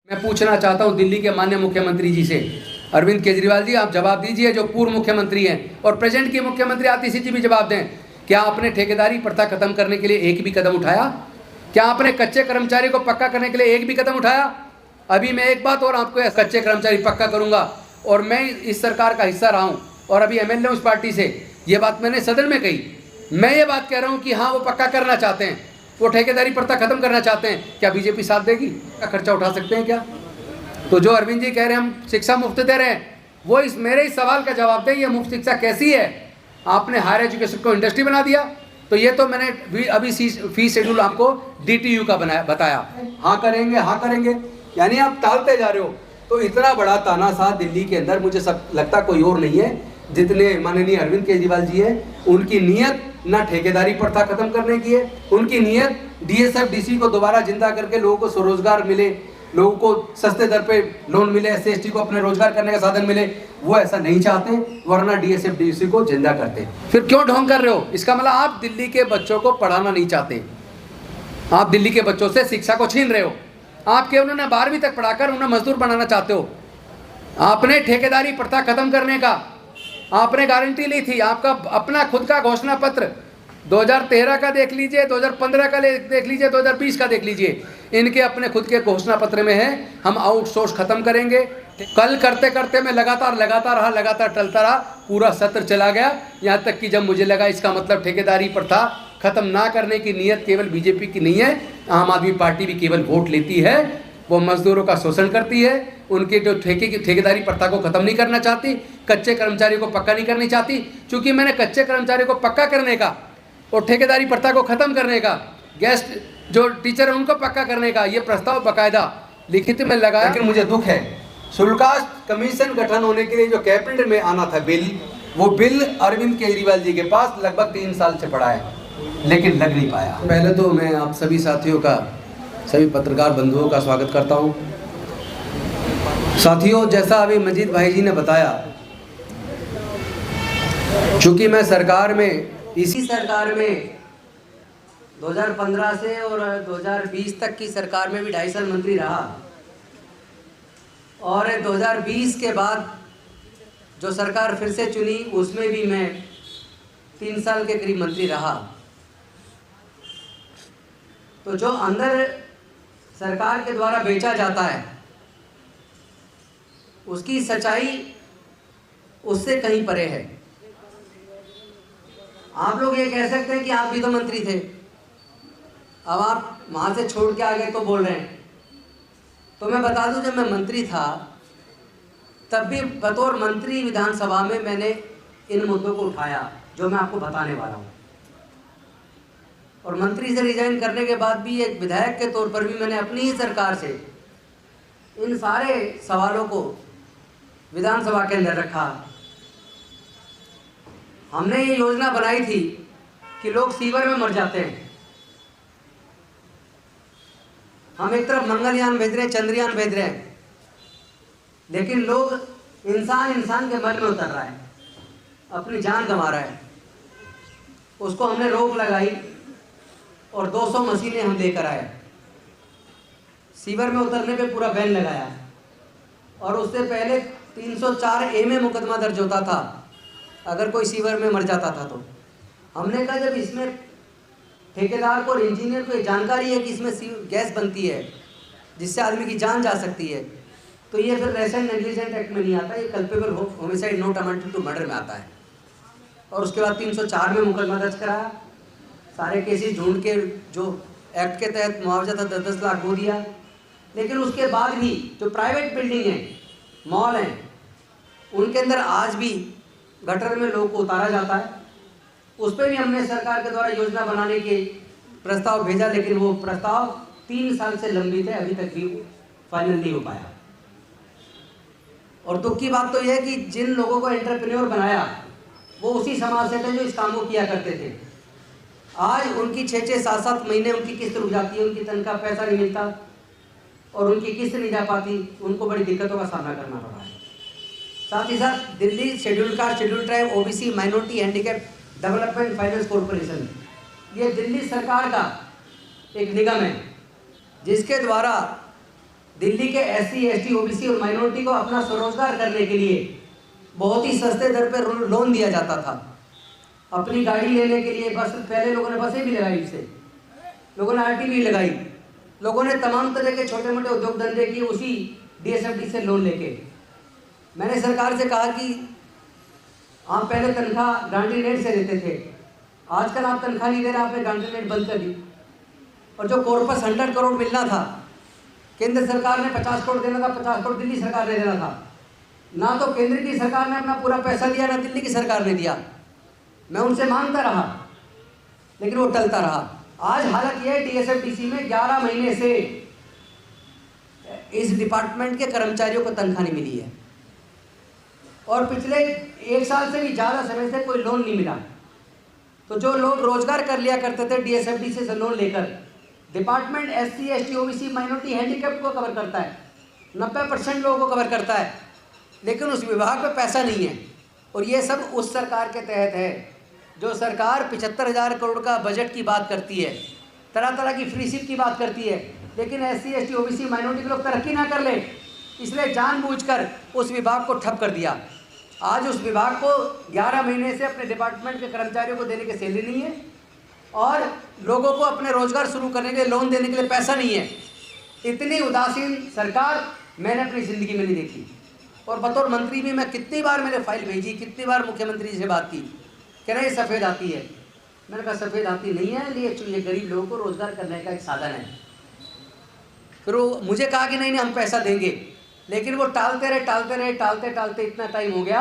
मैं पूछना चाहता हूं दिल्ली के माननीय मुख्यमंत्री जी से, अरविंद केजरीवाल जी, आप जवाब दीजिए, जो पूर्व मुख्यमंत्री हैं और प्रेजेंट के मुख्यमंत्री आतिशी जी भी जवाब दें। क्या आपने ठेकेदारी प्रथा खत्म करने के लिए एक भी कदम उठाया? क्या आपने कच्चे कर्मचारी को पक्का करने के लिए एक भी कदम उठाया? अभी मैं एक बात और आपको, कच्चे कर्मचारी पक्का करूंगा, और मैं इस सरकार का हिस्सा रहा हूँ और अभी एमएलए उस पार्टी से, ये बात मैंने सदन में कही। मैं ये बात कह रहा हूँ कि हाँ, वो पक्का करना चाहते हैं, वो ठेकेदारी प्रथा खत्म करना चाहते हैं। क्या बीजेपी साथ देगी? क्या खर्चा उठा सकते हैं क्या? तो जो अरविंद जी कह रहे हैं हम शिक्षा मुफ्त दे रहे हैं, वो मेरे इस सवाल का जवाब दें, ये मुफ्त शिक्षा कैसी है? आपने हायर एजुकेशन को इंडस्ट्री बना दिया। तो ये तो मैंने अभी फीस शेड्यूल आपको डीटीयू का बताया, हाँ करेंगे हाँ करेंगे, यानी आप टालते जा रहे हो। तो इतना बड़ा तानाशाह दिल्ली के अंदर मुझे सब लगता कोई और नहीं है जितने माननीय अरविंद केजरीवाल जी हैं। उनकी नीयत ना ठेकेदारी प्रथा खत्म करने की है, उनकी नीयत डीएसएफ डीसी को दोबारा जिंदा करके लोगों को स्वरोजगार मिले, लोगों को सस्ते दर पे लोन मिले, एससी/एसटी को अपने रोजगार करने का साधन मिले, वो ऐसा नहीं चाहते, वरना डीएसएफ डीसी को जिंदा करते। फिर क्यों ढोंग कर रहे हो? इसका मतलब आप दिल्ली के बच्चों को पढ़ाना नहीं चाहते, आप दिल्ली के बच्चों से शिक्षा को छीन रहे हो। आप केवल उन्हें 12वीं तक पढ़ाकर उन्हें मजदूर बनाना चाहते हो। आपने ठेकेदारी प्रथा खत्म करने का आपने गारंटी ली थी, आपका अपना खुद का घोषणा पत्र 2013 का देख लीजिए, 2015 का देख लीजिए, 2020 का देख लीजिए, इनके अपने खुद के घोषणा पत्र में है हम आउटसोर्स खत्म करेंगे। कल करते करते मैं लगातार टलता रहा, पूरा सत्र चला गया, यहाँ तक कि जब मुझे लगा इसका मतलब ठेकेदारी प्रथा खत्म ना करने की नीयत केवल बीजेपी की नहीं है, आम आदमी पार्टी भी केवल वोट लेती है, वो मजदूरों का शोषण करती है, उनके जो ठेकेदारी प्रथा को खत्म नहीं करना चाहती, कच्चे कर्मचारी को पक्का नहीं करनी चाहती। चूंकि मैंने कच्चे कर्मचारी को पक्का करने का और ठेकेदारी प्रथा को खत्म करने का, गेस्ट जो टीचर है उनको पक्का करने का ये प्रस्ताव बाकायदा लिखित में लगाया। लेकिन मुझे दुख है, शुल्कायुक्त कमीशन गठन होने के लिए जो कैबिनेट में आना था बिल, वो बिल अरविंद केजरीवाल जी के पास लगभग 3 साल से पड़ा है, लेकिन लग नहीं पाया। पहले तो मैं आप सभी साथियों का, सभी पत्रकार बंधुओं का स्वागत करता हूं। साथियों, जैसा अभी मजीद भाई जी ने बताया, चूंकि मैं सरकार में, इसी सरकार में 2015 से और 2020 तक की सरकार में भी 2.5 साल मंत्री रहा, और 2020 के बाद जो सरकार फिर से चुनी उसमें भी मैं 3 साल के करीब मंत्री रहा। तो जो अंदर सरकार के द्वारा बेचा जाता है उसकी सच्चाई उससे कहीं परे है। आप लोग ये कह सकते हैं कि आप भी तो मंत्री थे, अब आप वहां से छोड़ के आ गए तो बोल रहे हैं। तो मैं बता दूं, जब मैं मंत्री था तब भी बतौर मंत्री विधानसभा में मैंने इन मुद्दों को उठाया जो मैं आपको बताने वाला हूं, और मंत्री से रिजाइन करने के बाद भी एक विधायक के तौर पर भी मैंने अपनी ही सरकार से इन सारे सवालों को विधानसभा के अंदर रखा। हमने ये योजना बनाई थी कि लोग सीवर में मर जाते हैं, हम एक तरफ मंगलयान भेज रहे हैं, चंद्रयान भेज रहे हैं, लेकिन लोग इंसान के मन में उतर रहा है, अपनी जान गंवा रहा है। उसको हमने रोक लगाई और 200 मशीनें हम लेकर आए, सीवर में उतरने पे पूरा बैन लगाया, और उससे पहले 304A में मुकदमा दर्ज होता था अगर कोई सीवर में मर जाता था। तो हमने कहा जब इसमें ठेकेदार को और इंजीनियर को जानकारी है कि इसमें गैस बनती है जिससे आदमी की जान जा सकती है, तो ये फिर रेसेंट नेग्लिजेंट एक्ट में नहीं आता, ये culpable homicide not amounting to murder में आता है। और उसके बाद 304 में मुकदमा दर्ज कराया, सारे केसेस ढूंढ के जो एक्ट के तहत मुआवजा था 10-10 लाख वो दिया। लेकिन उसके बाद भी जो प्राइवेट बिल्डिंग है, मॉल हैं, उनके अंदर आज भी गटर में लोगों को उतारा जाता है। उस पर भी हमने सरकार के द्वारा योजना बनाने के प्रस्ताव भेजा, लेकिन वो प्रस्ताव 3 साल से लंबित है, अभी तक भी फाइनल नहीं हो पाया। और दुख की बात तो यह है कि जिन लोगों को एंटरप्रेन्योर बनाया वो उसी समाज से थे जो इस काम को किया करते थे। आज उनकी 6-6, 7-7 महीने उनकी किस्त रुक जाती है, उनकी तनख्वाह पैसा नहीं मिलता और उनकी किस्त नहीं जा पाती, उनको बड़ी दिक्कतों का सामना करना पड़ रहा है। साथ ही साथ Delhi schedule caste, schedule tribe, OBC, minority, handicap development finance corporation, ये दिल्ली सरकार का एक निगम है जिसके द्वारा दिल्ली के SC, ST, OBC और माइनॉरिटी को अपना स्वरोजगार करने के लिए बहुत ही सस्ते दर पर लोन दिया जाता था। अपनी गाड़ी लेने के लिए बस, पहले लोगों ने बसें भी लगाई, इससे लोगों ने RT भी लगाई, लोगों ने तमाम तरह के छोटे मोटे उद्योग धंधे किए उसी DSFD से लोन लेके। मैंने सरकार से कहा कि आप पहले तनख्वाह गारंटी रेट से देते थे, आजकल आप तनख्वाह नहीं दे रहे, आपने गारंटी रेट बंद कर दी। और जो कॉर्पस 100 करोड़ मिलना था, केंद्र सरकार ने 50 करोड़ देना था, 50 करोड़ दिल्ली सरकार ने देना था। ना तो केंद्र की सरकार ने अपना पूरा पैसा दिया, ना दिल्ली की सरकार ने दिया। मैं उनसे मांगता रहा लेकिन वो टलता रहा। आज हालत यह है, DSFDC में 11 महीने से इस डिपार्टमेंट के कर्मचारियों को तनख्वाह नहीं मिली है और पिछले 1 साल से भी ज़्यादा समय से कोई लोन नहीं मिला। तो जो लोग रोजगार कर लिया करते थे DSFDC से लोन लेकर, department SC, ST, OBC, minority, handicapped को कवर करता है, 90% लोगों को कवर करता है, लेकिन उस विभाग पे पैसा नहीं है। और ये सब उस सरकार के तहत है जो सरकार 75,000 करोड़ का बजट की बात करती है, तरह तरह की फ्री सिप की बात करती है, लेकिन SC, ST, OBC, माइनॉरिटी के लोग तरक्की ना कर ले, इसलिए जानबूझकर उस विभाग को ठप कर दिया। आज उस विभाग को 11 महीने से अपने डिपार्टमेंट के कर्मचारियों को देने की सैलरी नहीं है और लोगों को अपने रोजगार शुरू करने के लिए लोन देने के लिए पैसा नहीं है। इतनी उदासीन सरकार मैंने अपनी ज़िंदगी में नहीं देखी। और बतौर मंत्री भी मैं कितनी बार मैंने फाइल भेजी, कितनी बार मुख्यमंत्री जी से बात की, कह रहे सफ़ेद आती है। मैंने कहा सफ़ेद आती नहीं है, ये गरीब लोगों को रोज़गार करने का एक साधन है। फिर वो मुझे कहा कि नहीं हम पैसा देंगे, लेकिन वो टालते इतना टाइम हो गया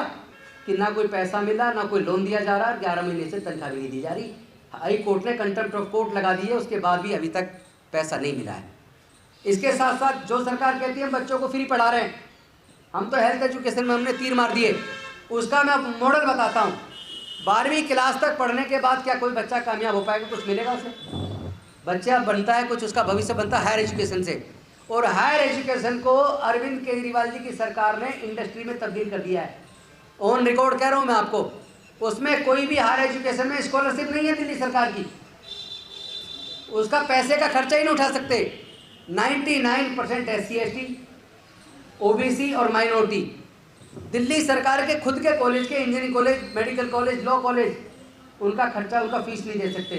कि ना कोई पैसा मिला, ना कोई लोन दिया जा रहा, 11 महीने से तनख्वाह भी नहीं दी जा रही। हाई कोर्ट ने कंटेम्प्ट ऑफ कोर्ट लगा दी है, उसके बाद भी अभी तक पैसा नहीं मिला है। इसके साथ साथ जो सरकार कहती है हम बच्चों को फ्री पढ़ा रहे हैं, हम तो हेल्थ एजुकेशन में हमने तीर मार दिए। उसका मैं मॉडल बताता हूँ। 12वीं क्लास तक पढ़ने के बाद क्या कोई बच्चा कामयाब हो पाएगा? कुछ मिलेगा उसे? बच्चा बनता है कुछ, उसका भविष्य बनता है हायर एजुकेशन से। और हायर एजुकेशन को अरविंद केजरीवाल जी की सरकार ने इंडस्ट्री में तब्दील कर दिया है। ऑन रिकॉर्ड कह रहा हूँ मैं आपको, उसमें कोई भी हायर एजुकेशन में स्कॉलरशिप नहीं है दिल्ली सरकार की, उसका पैसे का खर्चा ही नहीं उठा सकते। 99% SC, ST, OBC और माइनॉरिटी दिल्ली सरकार के खुद के कॉलेज के, engineering college, medical college, law college, उनका खर्चा, उनका फीस नहीं दे सकते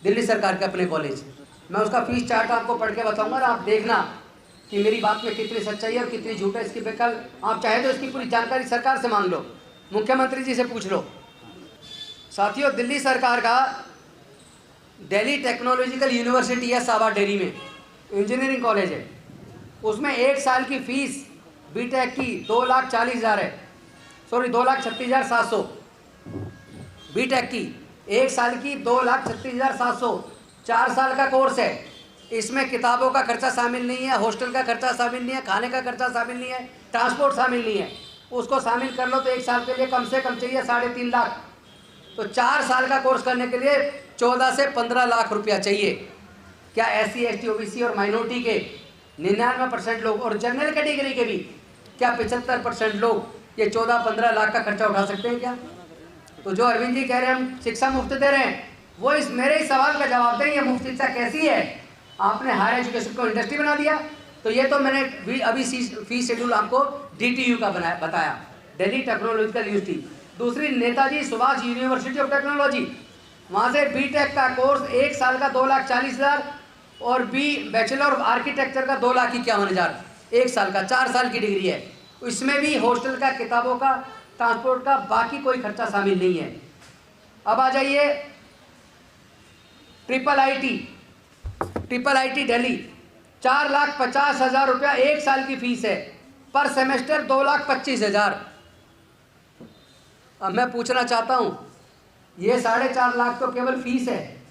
दिल्ली सरकार के अपने कॉलेज। मैं उसका फीस चार्ट आपको पढ़ के बताऊंगा और आप देखना कि मेरी बात में कितनी सच्चाई है और कितनी झूठ है। इसकी बेकल आप चाहे तो इसकी पूरी जानकारी सरकार से मांग लो, मुख्यमंत्री जी से पूछ लो। साथियों, दिल्ली सरकार का दिल्ली टेक्नोलॉजिकल यूनिवर्सिटी है सावा डेरी में, इंजीनियरिंग कॉलेज है, उसमें 1 साल की फीस बीटेक की 2,40,000 है, सॉरी 2,36,700। बीटेक की 1 साल की 2,36,700, 4 साल का कोर्स है। इसमें किताबों का खर्चा शामिल नहीं है, हॉस्टल का खर्चा शामिल नहीं है, खाने का खर्चा शामिल नहीं है, ट्रांसपोर्ट शामिल नहीं है। उसको शामिल कर लो तो 1 साल के लिए कम से कम चाहिए 3.5 लाख। तो 4 साल का कोर्स करने के लिए 14 से 15 लाख रुपया चाहिए। क्या SC, ST, OBC और माइनॉरिटी के 99% लोग और जनरल कैटेगरी के भी क्या 75% लोग ये 14-15 लाख का खर्चा उठा सकते हैं क्या? तो जो अरविंद जी कह रहे हैं हम शिक्षा मुफ्त दे रहे हैं, वो इस मेरे ही सवाल का जवाब दें, ये मुफ्त शिक्षा कैसी है? आपने हायर एजुकेशन को इंडस्ट्री बना दिया। तो ये तो मैंने अभी फीस शेड्यूल आपको DTU का बताया, दिल्ली टेक्नोलॉजिकल यूनिवर्सिटी। दूसरी Netaji Subhash university of technology, वहाँ से बीटेक का कोर्स 1 साल का 2,40,000 और बैचलर ऑफ आर्किटेक्चर का 2,51,000 1 साल का, 4 साल की डिग्री है। इसमें भी हॉस्टल का, किताबों का, ट्रांसपोर्ट का, बाकी कोई खर्चा शामिल नहीं है। अब आ जाइए ट्रिपल आईटी दिल्ली, 4,50,000 रुपया 1 साल की फीस है, पर सेमेस्टर 2,25,000। अब मैं पूछना चाहता हूँ, ये 4.5 लाख तो केवल फीस है,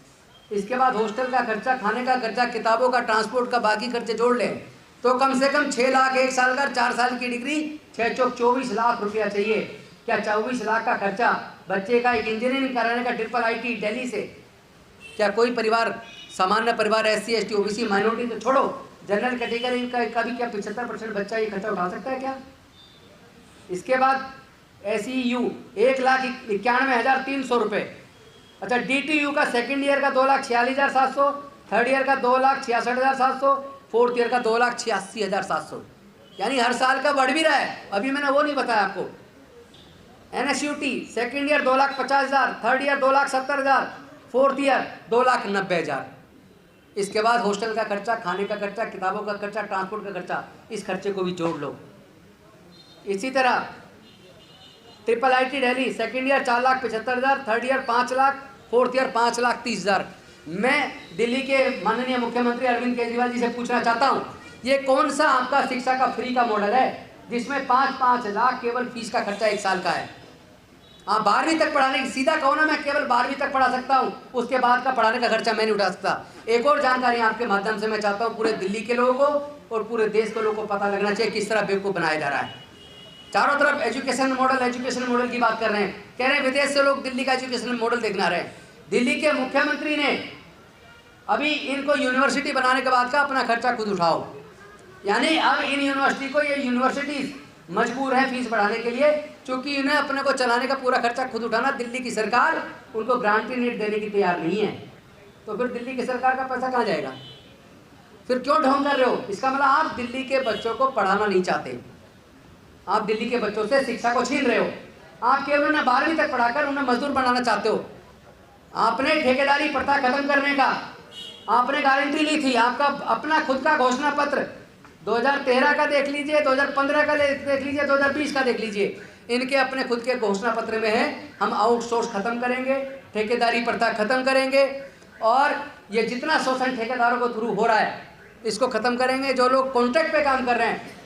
इसके बाद हॉस्टल का खर्चा, खाने का खर्चा, किताबों का, ट्रांसपोर्ट का, बाकी खर्चे जोड़ लें तो कम से कम 6 लाख 1 साल का, 4 साल की डिग्री, 6 चौक 24 लाख रुपया चाहिए। क्या 24 लाख का खर्चा बच्चे का एक इंजीनियरिंग कराने का ट्रिपल आईटी दिल्ली से, क्या कोई परिवार, सामान्य परिवार, SC, ST, OBC, माइनॉरिटी तो छोड़ो, जनरल कैटेगरी का भी क्या 75% बच्चा ये खर्चा उठा सकता है क्या? इसके बाद SEU 1,91,300 रुपये। अच्छा, DTU का सेकेंड ईयर का 2,46,700, थर्ड ईयर का 2,66,700, फोर्थ ईयर का 2,86,700, यानी हर साल का बढ़ भी रहा है। अभी मैंने वो नहीं बताया आपको। NSUT second year 2,50,000, third year 2,70,000, fourth year 2,90,000। इसके बाद हॉस्टल का खर्चा, खाने का खर्चा, किताबों का खर्चा, ट्रांसपोर्ट का खर्चा, इस खर्चे को भी जोड़ लो। इसी तरह IIIT Delhi second year 4,75,000, third year 5 lakh, fourth year 5,30,000। मैं दिल्ली के माननीय मुख्यमंत्री अरविंद केजरीवाल जी से पूछना चाहता हूँ, ये कौन सा आपका शिक्षा का फ्री का मॉडल है जिसमें 5-5 लाख केवल फीस का खर्चा 1 साल का है? हाँ, 12वीं तक पढ़ाने की, सीधा कहो ना, मैं केवल 12वीं तक पढ़ा सकता हूँ, उसके बाद का पढ़ाने का खर्चा मैं नहीं उठा सकता। एक और जानकारी आपके माध्यम से मैं चाहता हूँ, पूरे दिल्ली के लोगों को और पूरे देश के लोगों को पता लगना चाहिए किस तरह बेवकूफ़ बनाया जा रहा है। चारों तरफ एजुकेशन मॉडल की बात कर रहे हैं, कह रहे हैं विदेश से लोग दिल्ली का एजुकेशन मॉडल देखना रहे हैं। दिल्ली के मुख्यमंत्री ने अभी इनको यूनिवर्सिटी बनाने के बाद का अपना खर्चा खुद उठाओ, यानी अब इन यूनिवर्सिटी को, ये यूनिवर्सिटीज़ मजबूर है फीस बढ़ाने के लिए, क्योंकि इन्हें अपने को चलाने का पूरा खर्चा खुद उठाना। दिल्ली की सरकार उनको ग्रांटी नीड देने की तैयार नहीं है, तो फिर दिल्ली की सरकार का पैसा कहाँ जाएगा? फिर क्यों ढोंग कर रहे हो? इसका मतलब आप दिल्ली के बच्चों को पढ़ाना नहीं चाहते, आप दिल्ली के बच्चों से शिक्षा को छीन रहे हो। आप केवल उन्हें 12वीं तक पढ़ाकर उन्हें मजदूर बनाना चाहते हो। आपने ठेकेदारी प्रथा खत्म करने का आपने गारंटी ली थी, आपका अपना खुद का घोषणा पत्र 2013 का देख लीजिए, 2015 का देख लीजिए, 2020 का देख लीजिए, इनके अपने खुद के घोषणा पत्र में है हम आउटसोर्स खत्म करेंगे, ठेकेदारी प्रथा खत्म करेंगे, और ये जितना शोषण ठेकेदारों को थ्रू हो रहा है इसको खत्म करेंगे। जो लोग कॉन्ट्रैक्ट पे काम कर रहे हैं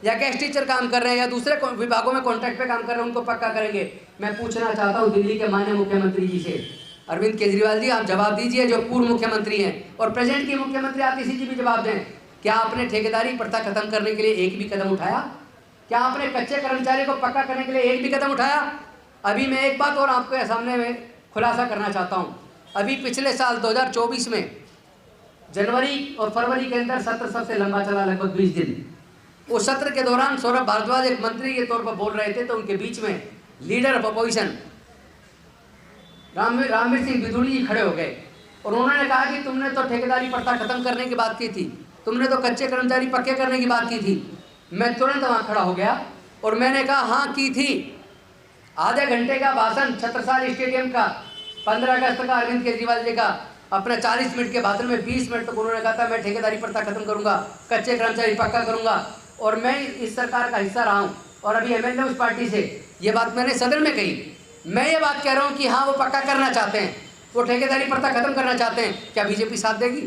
या गेस्ट टीचर काम कर रहे हैं या दूसरे विभागों में कॉन्ट्रैक्ट पे काम कर रहे हैं उनको पक्का करेंगे। मैं पूछना चाहता हूँ दिल्ली के माननीय मुख्यमंत्री जी से, अरविंद केजरीवाल जी, आप जवाब दीजिए, जो पूर्व मुख्यमंत्री हैं और प्रेजेंट की मुख्यमंत्री आतिशी जी भी जवाब दें। क्या आपने ठेकेदारी प्रथा खत्म करने के लिए एक भी कदम उठाया? क्या आपने कच्चे कर्मचारी को पक्का करने के लिए एक भी कदम उठाया? अभी मैं एक बात और आपके सामने में खुलासा करना चाहता हूँ। अभी पिछले साल 2024 में जनवरी और फरवरी के अंदर सत्र सबसे लंबा चला, लगभग 20 दिन। उस सत्र के दौरान सौरभ भारद्वाज एक मंत्री के तौर पर बोल रहे थे, तो उनके बीच में leader of opposition Ramveer Singh Bidhuri ji खड़े हो गए और उन्होंने कहा कि तुमने तो ठेकेदारी प्रथा खत्म करने की बात की थी, तुमने तो कच्चे कर्मचारी पक्के करने की बात की थी। मैं तुरंत वहाँ खड़ा हो गया और मैंने कहा हाँ की थी। आधे घंटे का भाषण छत्रसाल स्टेडियम का 15 अगस्त का अरविंद केजरीवाल जी का, अपना 40 मिनट के भाषण में 20 मिनट तक उन्होंने कहा था मैं ठेकेदारी प्रथा खत्म करूँगा, कच्चे कर्मचारी पक्का करूँगा, और मैं इस सरकार का हिस्सा रहा हूँ और अभी एमएलए उस पार्टी से। ये बात मैंने सदन में कही। मैं ये बात कह रहा हूँ कि हाँ वो पक्का करना चाहते हैं, वो ठेकेदारी प्रथा खत्म करना चाहते हैं, क्या बीजेपी साथ देगी?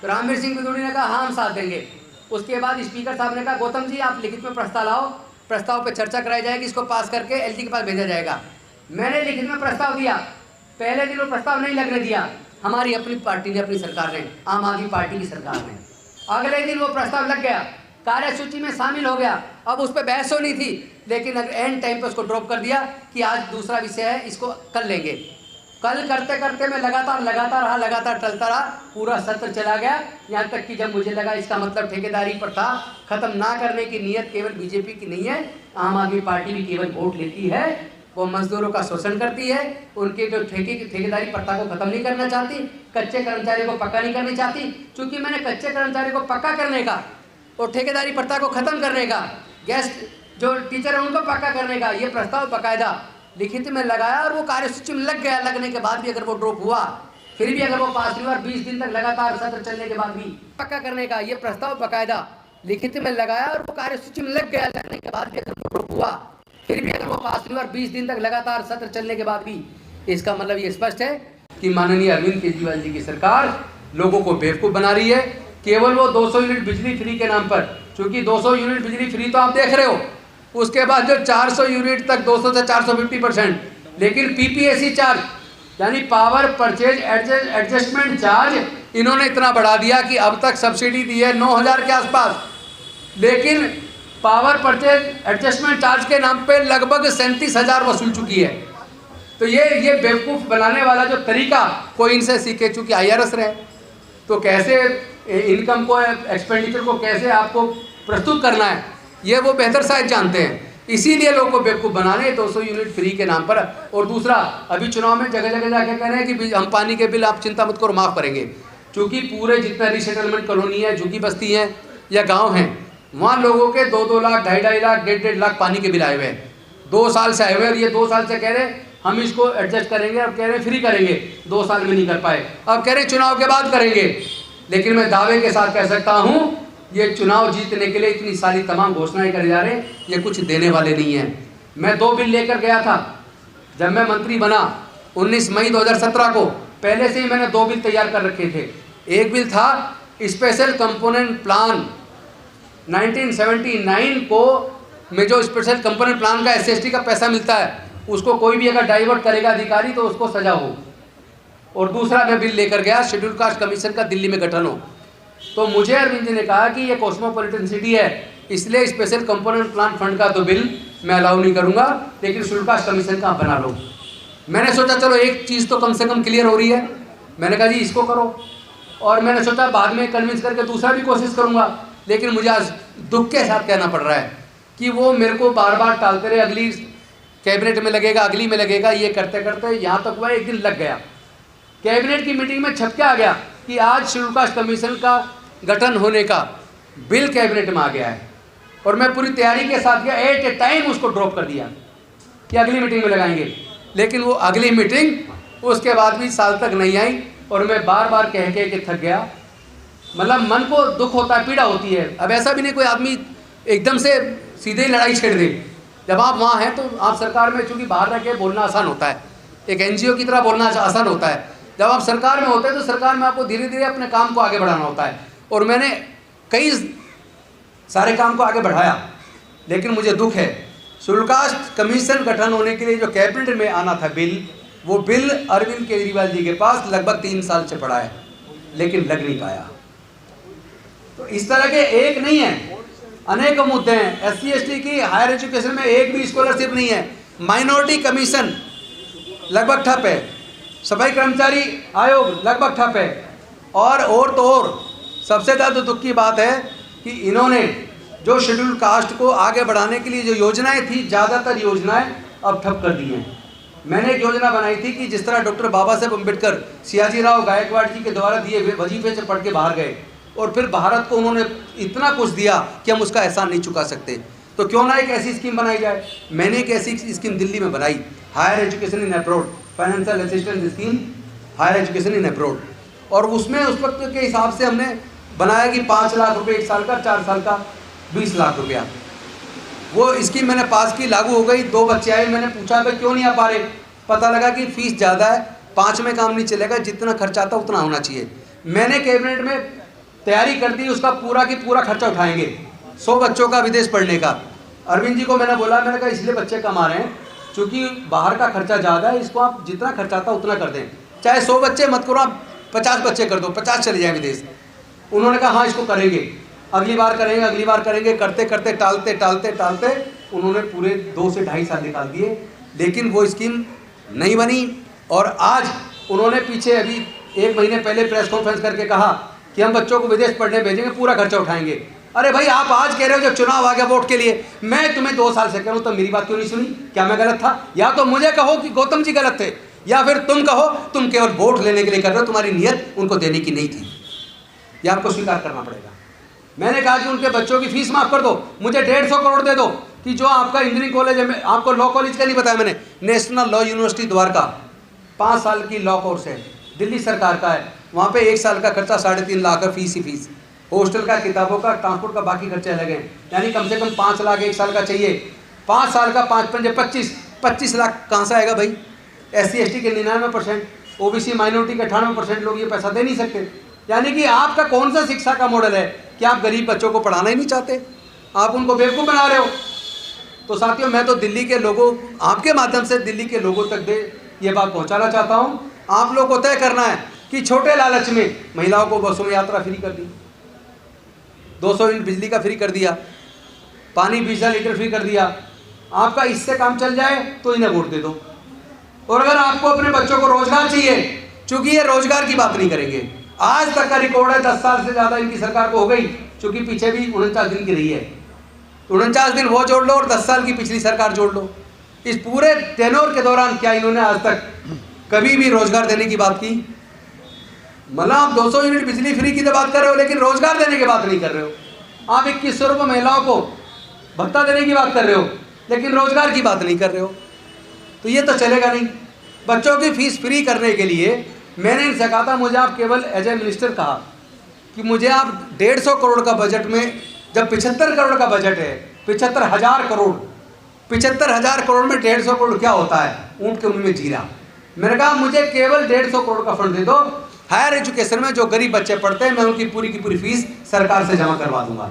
तो रामवीर सिंह बिधूड़ी ने कहा हाँ हम साथ देंगे। उसके बाद स्पीकर साहब ने कहा गौतम जी आप लिखित में प्रस्ताव लाओ, प्रस्ताव पे चर्चा कराई जाएगी, इसको पास करके एलजी के पास भेजा जाएगा। मैंने लिखित में प्रस्ताव दिया, पहले दिन वो प्रस्ताव नहीं लगने दिया, हमारी अपनी पार्टी ने, अपनी सरकार ने, आम आदमी पार्टी की सरकार ने। अगले दिन वो प्रस्ताव लग गया, कार्यसूची में शामिल हो गया। अब उस पर बहस होनी थी, लेकिन एंड टाइम पे उसको ड्रॉप कर दिया कि आज दूसरा विषय है, इसको कल लेंगे। कल करते करते मैं लगातार टलता रहा, पूरा सत्र चला गया, यहाँ तक कि जब मुझे लगा इसका मतलब ठेकेदारी प्रथा खत्म ना करने की नीयत केवल बीजेपी की नहीं है, आम आदमी पार्टी भी केवल वोट लेती है, वो मजदूरों का शोषण करती है, उनके जो ठेकेदारी प्रथा को खत्म नहीं करना चाहती, कच्चे कर्मचारी को पक्का नहीं करनी चाहती। चूँकि मैंने कच्चे कर्मचारी को पक्का करने का और ठेकेदारी प्रथा को खत्म करने का, गेस्ट जो टीचर है उनको पक्का करने का ये प्रस्ताव बाकायदा लिखित में लगाया और वो कार्यसूची में लग गया। लगने के बाद भी अगर वो ड्रॉप हुआ, फिर भी अगर वो पास नहीं हुआ, 20 दिन तक लगातार सत्र चलने के बाद भी पक्का करने का ये प्रस्ताव बाकायदा लिखित में लगाया और वो कार्यसूची में लग गया। लगने के बाद भी अगर वो ड्रॉप हुआ, फिर भी अगर वो पास नहीं हुआ, 20 दिन तक लगातार सत्र चलने के बाद भी, इसका मतलब ये स्पष्ट है कि माननीय अरविंद केजरीवाल जी की सरकार लोगों को बेवकूफ़ बना रही है। केवल वो 200 यूनिट बिजली फ्री के नाम पर, क्योंकि 200 यूनिट बिजली फ्री तो आप देख रहे हो, उसके बाद जो 400 यूनिट तक 200 से 450%, लेकिन पीपीएसी चार्ज यानी पावर परचेज एडजस्टमेंट चार्ज इन्होंने इतना बढ़ा दिया कि अब तक सब्सिडी दी है 9,000 के आसपास, लेकिन पावर परचेज एडजस्टमेंट चार्ज के नाम पे लगभग 37,000 वसूल चुकी है। तो ये बेवकूफ़ बनाने वाला जो तरीका कोई इनसे सीखे, चूँकि IRS रहे, तो कैसे इनकम को, एक्सपेंडिचर को कैसे आपको प्रस्तुत करना है ये वो बेहतर शायद जानते हैं। इसीलिए लोगों को बेवकूफ़ बनाने 200 यूनिट फ्री के नाम पर। और दूसरा, अभी चुनाव में जगह जगह जाके कह रहे हैं कि हम पानी के बिल आप चिंता मत करो माफ़ करेंगे। चूँकि पूरे जितना रीसेटलमेंट कॉलोनी है, झुग्गी बस्ती हैं या गांव हैं, वहाँ लोगों के 2-2 लाख, 2.5 लाख, 1.5 लाख पानी के बिल आए हुए हैं। 2 साल से आए हुए, और ये 2 साल से कह रहे हम इसको एडजस्ट करेंगे, अब कह रहे हैं फ्री करेंगे। 2 साल में नहीं कर पाए, अब कह रहे चुनाव के बाद करेंगे। लेकिन मैं दावे के साथ कह सकता हूँ, ये चुनाव जीतने के लिए इतनी सारी तमाम घोषणाएं करे जा रहे हैं, ये कुछ देने वाले नहीं हैं। मैं 2 बिल लेकर गया था जब मैं मंत्री बना 19 मई 2017 को। पहले से ही मैंने 2 बिल तैयार कर रखे थे। एक बिल था स्पेशल कंपोनेंट प्लान 1979 को में जो स्पेशल कंपोनेंट प्लान का SC/ST का पैसा मिलता है, उसको कोई भी अगर डाइवर्ट करेगा अधिकारी तो उसको सजा हो। और दूसरा मैं बिल लेकर गया शेड्यूल कास्ट कमीशन का दिल्ली में गठन हो। तो मुझे अरविंद जी ने कहा कि ये कॉस्मोपॉलिटन सिटी है, इसलिए स्पेशल कंपोनेंट प्लान फंड का तो बिल मैं अलाउ नहीं करूंगा, लेकिन शेड्यूल कास्ट कमीशन का बना लो। मैंने सोचा चलो एक चीज़ तो कम से कम क्लियर हो रही है, मैंने कहा जी इसको करो। और मैंने सोचा बाद में कन्विंस करके दूसरा भी कोशिश करूंगा, लेकिन मुझे आज दुख के साथ कहना पड़ रहा है कि वो मेरे को बार बार टालते रहे। अगली कैबिनेट में लगेगा, अगली में लगेगा, ये करते करते यहाँ तक हुआ एक दिन लग गया। कैबिनेट की मीटिंग में छप के आ गया कि आज शेड्यूल कास्ट कमीशन का गठन होने का बिल कैबिनेट में आ गया है, और मैं पूरी तैयारी के साथ गया, एट ए टाइम उसको ड्रॉप कर दिया कि अगली मीटिंग में लगाएंगे। लेकिन वो अगली मीटिंग उसके बाद भी साल तक नहीं आई, और मैं बार बार कह के थक गया। मतलब मन को दुख होता है, पीड़ा होती है। अब ऐसा भी नहीं कोई आदमी एकदम से सीधे ही लड़ाई छेड़ दे। जब आप वहाँ हैं तो आप सरकार में, चूँकि बाहर रह के बोलना आसान होता है, एक NGO की तरह बोलना आसान होता है। जब आप सरकार में होते हैं तो सरकार में आपको धीरे धीरे अपने काम को आगे बढ़ाना होता है, और मैंने कई सारे काम को आगे बढ़ाया। लेकिन मुझे दुख है, शेड्यूल कास्ट कमीशन गठन होने के लिए जो कैबिनेट में आना था बिल, वो बिल अरविंद केजरीवाल जी के पास लगभग 3 साल से पड़ा है, लेकिन लग नहीं पाया। तो इस तरह के एक नहीं है, अनेक मुद्दे हैं। SC/ST की हायर एजुकेशन में एक भी स्कॉलरशिप नहीं है। माइनॉरिटी कमीशन लगभग ठप है, सफाई कर्मचारी आयोग लगभग ठप है, और तो और सबसे ज़्यादा दुख की बात है कि इन्होंने जो शेड्यूल कास्ट को आगे बढ़ाने के लिए जो योजनाएं थी, ज़्यादातर योजनाएं अब ठप कर दी हैं। मैंने एक योजना बनाई थी कि जिस तरह डॉक्टर बाबा साहेब अम्बेडकर सियाजीराव गायकवाड़ जी के द्वारा दिए वजीफे से पढ़ के बाहर गए, और फिर भारत को उन्होंने इतना कुछ दिया कि हम उसका एहसान नहीं चुका सकते, तो क्यों ना एक ऐसी स्कीम बनाई जाए। मैंने एक ऐसी स्कीम दिल्ली में बनाई, higher education in abroad, financial assistance scheme higher education in abroad. और उसमें उस वक्त के हिसाब से हमने बनाया कि 5 लाख रुपये 1 साल का, 4 साल का 20 लाख रुपया। वो स्कीम मैंने पास की, लागू हो गई। 2 बच्चे आए, मैंने पूछा भाई क्यों नहीं आ पा रहे, पता लगा कि फीस ज़्यादा है, 5 में काम नहीं चलेगा, जितना खर्चा आता उतना होना चाहिए। मैंने कैबिनेट में तैयारी कर दी, उसका पूरा की पूरा खर्चा उठाएंगे, 100 बच्चों का विदेश पढ़ने का। अरविंद जी को मैंने बोला, मैंने कहा इसलिए बच्चे कम आ रहे हैं क्योंकि बाहर का खर्चा ज़्यादा है, इसको आप जितना खर्चा आता उतना कर दें, चाहे 100 बच्चे मत करो, आप 50 बच्चे कर दो, 50 चले जाए विदेश। उन्होंने कहा हाँ इसको करेंगे, अगली बार करेंगे, अगली बार करेंगे, करते करते टालते टालते टालते उन्होंने पूरे 2 से 2.5 साल निकाल दिए, लेकिन वो स्कीम नहीं बनी। और आज उन्होंने पीछे अभी 1 महीने पहले प्रेस कॉन्फ्रेंस करके कहा कि हम बच्चों को विदेश पढ़ने भेजेंगे, पूरा खर्चा उठाएंगे। अरे भाई आप आज कह रहे हो जब चुनाव आ गया वोट के लिए, मैं तुम्हें 2 साल से कह रहा हूँ, तब मेरी बात क्यों नहीं सुनी? क्या मैं गलत था? या तो मुझे कहो कि गौतम जी गलत थे, या फिर तुम कहो तुम केवल वोट लेने के लिए कर रहे हो, तुम्हारी नीयत उनको देने की नहीं थी। यह आपको स्वीकार करना पड़ेगा। मैंने कहा कि उनके बच्चों की फीस माफ़ कर दो, मुझे 150 करोड़ दे दो कि जो आपका इंजीनियरिंग कॉलेज है, आपको लॉ कॉलेज का नहीं बताया मैंने, नेशनल लॉ यूनिवर्सिटी द्वारका 5 साल की लॉ कोर्स है, दिल्ली सरकार का है, वहाँ पे 1 साल का खर्चा 3.5 लाख है, फीस ही फीस, हॉस्टल का, किताबों का, ट्रांसपोर्ट का, बाकी खर्चे अलग हैं, यानी कम से कम 5 लाख 1 साल का चाहिए। 5 साल का 5 पंजे 25 लाख कहाँ से आएगा भाई? SC/ST के 99%, OBC माइनॉरिटी के 98% लोग ये पैसा दे नहीं सकते। यानी कि आपका कौन सा शिक्षा का मॉडल है कि आप गरीब बच्चों को पढ़ाना ही नहीं चाहते, आप उनको बेवकूफ़ बना रहे हो। तो साथियों, मैं तो दिल्ली के लोगों, आपके माध्यम से दिल्ली के लोगों तक ये बात पहुंचाना चाहता हूं। आप लोग को तय करना है कि छोटे लालच में महिलाओं को बसों में यात्रा फ्री कर दी, 200 यूनिट बिजली का फ्री कर दिया, पानी 20 लीटर फ्री कर दिया। आपका इससे काम चल जाए तो इन्हें वोट दे दो। और अगर आपको अपने बच्चों को रोजगार चाहिए, चूंकि ये रोजगार की बात नहीं करेंगे, आज तक का रिकॉर्ड है 10 साल से ज़्यादा इनकी सरकार को हो गई, चूंकि पीछे भी 49 दिन की रही है, 49 दिन वो जोड़ लो और 10 साल की पिछली सरकार जोड़ लो। इस पूरे टेनोर के दौरान क्या इन्होंने आज तक कभी भी रोजगार देने की बात की? मतलब आप 200 यूनिट बिजली फ्री की तो बात कर रहे हो, लेकिन रोजगार देने की बात नहीं कर रहे हो। आप 2100 रुपये महिलाओं को भत्ता देने की बात कर रहे हो, लेकिन रोजगार की बात नहीं कर रहे हो। तो ये तो चलेगा नहीं। बच्चों की फीस फ्री करने के लिए मैंने इनसे कहा था, मुझे आप केवल एज ए मिनिस्टर कहा कि मुझे आप 150 करोड़ का बजट में, जब 75 करोड़ का बजट है, 75,000 करोड़, 75,000 करोड़ में 150 करोड़ क्या होता है? ऊँट के मुँह में जीरा। मैंने कहा मुझे केवल 150 करोड़ का फंड दे दो, हायर एजुकेशन में जो गरीब बच्चे पढ़ते हैं मैं उनकी पूरी की पूरी फीस सरकार से जमा करवा दूंगा।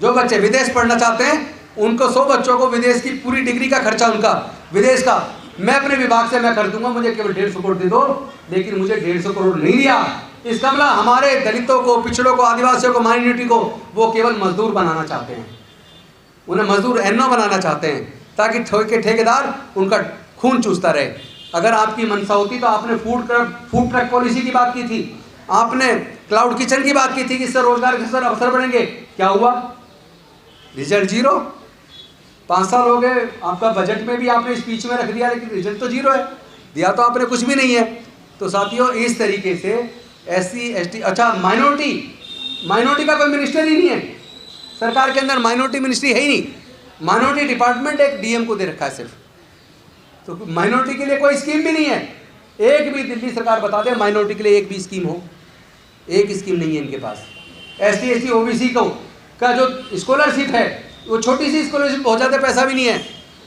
जो बच्चे विदेश पढ़ना चाहते हैं उनको 100 बच्चों को विदेश की पूरी डिग्री का खर्चा उनका विदेश का मैं अपने विभाग से मैं कर दूंगा। मुझे केवल 150 करोड़ दे दो, लेकिन मुझे 150 करोड़ नहीं दिया। इसका मतलब हमारे दलितों को, पिछड़ों को, आदिवासियों को, माइनॉरिटी को वो केवल मजदूर बनाना चाहते हैं, उन्हें मजदूर एनओ बनाना चाहते हैं, ताकि ठेकेदार उनका खून चूसता रहे। अगर आपकी मंशा होती तो आपने फूड ट्रक पॉलिसी की बात की थी, आपने क्लाउड किचन की बात की थी कि इससे रोजगार के अवसर बढ़ेंगे। क्या हुआ? Result zero. 5 साल हो गए, आपका बजट में भी आपने स्पीच में रख दिया, लेकिन रिजल्ट तो जीरो है, दिया तो आपने कुछ भी नहीं है। तो साथियों, इस तरीके से SC ST, अच्छा माइनॉरिटी का कोई मिनिस्टर ही नहीं है सरकार के अंदर, माइनॉरिटी मिनिस्ट्री है ही नहीं। माइनॉरिटी डिपार्टमेंट एक DM को दे रखा है सिर्फ। तो माइनॉरिटी के लिए कोई स्कीम भी नहीं है। एक भी दिल्ली सरकार बता दे माइनॉरिटी के लिए एक भी स्कीम हो, एक स्कीम नहीं है इनके पास। SC ST OBC का जो स्कॉलरशिप है वो छोटी सी स्कॉलरशिप हो जाते, पैसा भी नहीं है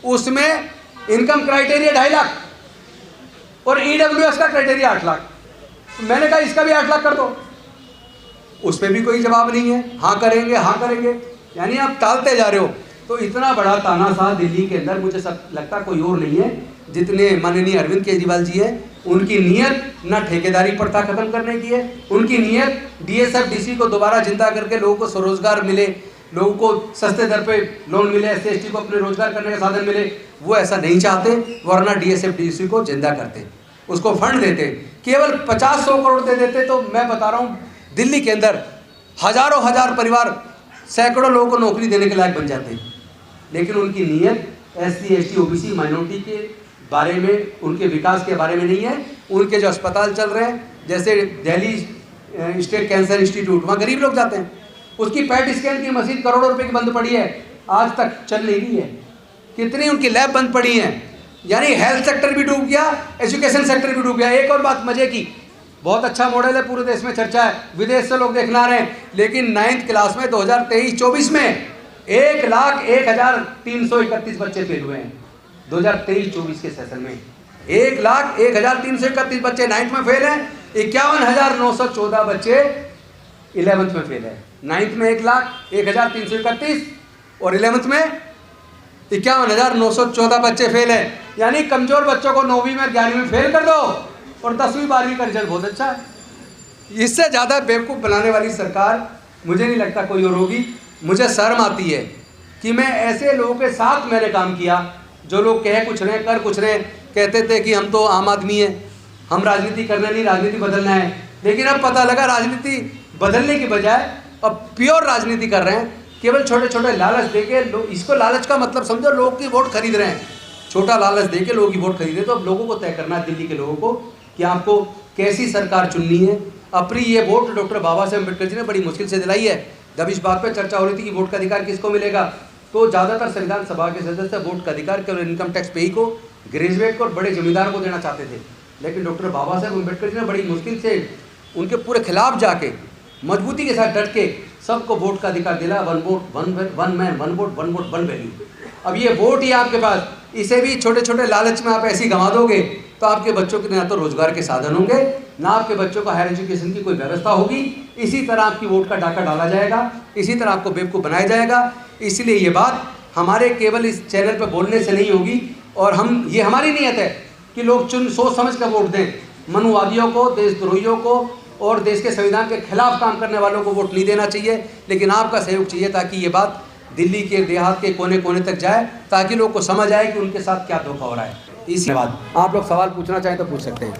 उसमें। इनकम क्राइटेरिया 2.5 लाख और EWS का क्राइटेरिया 8 लाख। तो मैंने कहा इसका भी 8 लाख कर दो, उस पर भी कोई जवाब नहीं है। हाँ करेंगे, हाँ करेंगे, यानी आप टालते जा रहे हो। तो इतना बड़ा तानाशाह दिल्ली के अंदर मुझे सब लगता कोई और नहीं है जितने माननीय अरविंद केजरीवाल जी है। उनकी नीयत न ठेकेदारी प्रथा खत्म करने की है, उनकी नीयत DSF-DC को दोबारा जिंदा करके लोगों को स्वरोजगार मिले, लोगों को सस्ते दर पे लोन मिले, SC ST को अपने रोजगार करने का साधन मिले। वो ऐसा नहीं चाहते, वरना DSF-DC को जिंदा करते, उसको फंड देते। केवल 50-100 करोड़ दे देते तो मैं बता रहा हूँ दिल्ली के अंदर हजारों हजार परिवार, सैकड़ों लोगों को नौकरी देने के लायक बन जाते। लेकिन उनकी नीयत SC ST OBC माइनॉरिटी के बारे में, उनके विकास के बारे में नहीं है। उनके जो अस्पताल चल रहे हैं, जैसे दिल्ली स्टेट कैंसर इंस्टीट्यूट, वहाँ गरीब लोग जाते हैं, उसकी पैट स्कैन की मशीन करोड़ों रुपए की बंद पड़ी है, आज तक चल नहीं रही है। कितनी उनकी लैब बंद पड़ी हैं, यानी हेल्थ सेक्टर भी डूब गया, एजुकेशन सेक्टर भी डूब गया। एक और बात मजे की, बहुत अच्छा मॉडल है, पूरे देश में चर्चा है, विदेश से लोग देखने आ रहे हैं, लेकिन 9th क्लास में 2023-24 में 1,01,331 बच्चे फेल हुए हैं। 2023-24 के सेशन में 1,01,331 बच्चे 9th में फेल हैं, 51,914 बच्चे 11th में फेल है। 9th में 1,01,331 और 11th में 51,914 बच्चे फेल हैं। यानी कमजोर बच्चों को 9वीं में 11वीं में फेल कर दो और 10वीं 12वीं का रिजल्ट बहुत अच्छा है। इससे ज़्यादा बेवकूफ़ बनाने वाली सरकार मुझे नहीं लगता कोई और होगी। मुझे शर्म आती है कि मैं ऐसे लोगों के साथ मैंने काम किया जो लोग कह कुछ रहे, कर कुछ रहे, कहते थे कि हम तो आम आदमी हैं, हम राजनीति करना नहीं, राजनीति बदलना है। लेकिन अब पता लगा राजनीति बदलने की बजाय अब प्योर राजनीति कर रहे हैं, केवल छोटे छोटे लालच देके। इसको लालच का मतलब समझो, लोग की वोट खरीद रहे हैं, छोटा लालच देके लोगों की वोट खरीदे। तो अब लोगों को तय करना है, दिल्ली के लोगों को, कि आपको कैसी सरकार चुननी है। अपनी ये वोट डॉक्टर बाबा साहेब अम्बेडकर जी ने बड़ी मुश्किल से दिलाई है। जब इस बात पर चर्चा हो रही थी कि वोट का अधिकार किसको मिलेगा, तो ज़्यादातर संविधान सभा के सदस्य वोट का अधिकार केवल इनकम टैक्स पेई को, ग्रेजुएट को और बड़े जमींदार को देना चाहते थे। लेकिन डॉक्टर बाबा साहेब अम्बेडकर जी ने बड़ी मुश्किल से उनके पूरे खिलाफ जाके मजबूती के साथ डट के सबको वोट का अधिकार दिला। 1 vote 1 man 1 vote 1 vote 1 value. अब ये वोट ही आपके पास, इसे भी छोटे छोटे लालच में आप ऐसे ही गंवा दोगे तो आपके बच्चों के ना तो रोजगार के साधन होंगे, ना आपके बच्चों को हायर एजुकेशन की कोई व्यवस्था होगी। इसी तरह आपकी वोट का डाका डाला जाएगा, इसी तरह आपको बेवकूफ़ बनाया जाएगा। इसलिए ये बात हमारे केवल इस चैनल पर बोलने से नहीं होगी, और ये हमारी नीयत है कि लोग सोच समझ कर वोट दें। मनुवादियों को, देशद्रोहियों को और देश के संविधान के खिलाफ काम करने वालों को वोट नहीं देना चाहिए। लेकिन आपका सहयोग चाहिए ताकि ये बात दिल्ली के देहात के कोने कोने तक जाए, ताकि लोग को समझ आए कि उनके साथ क्या धोखा हो रहा है। इसी बात आप लोग सवाल पूछना चाहें तो पूछ सकते हैं।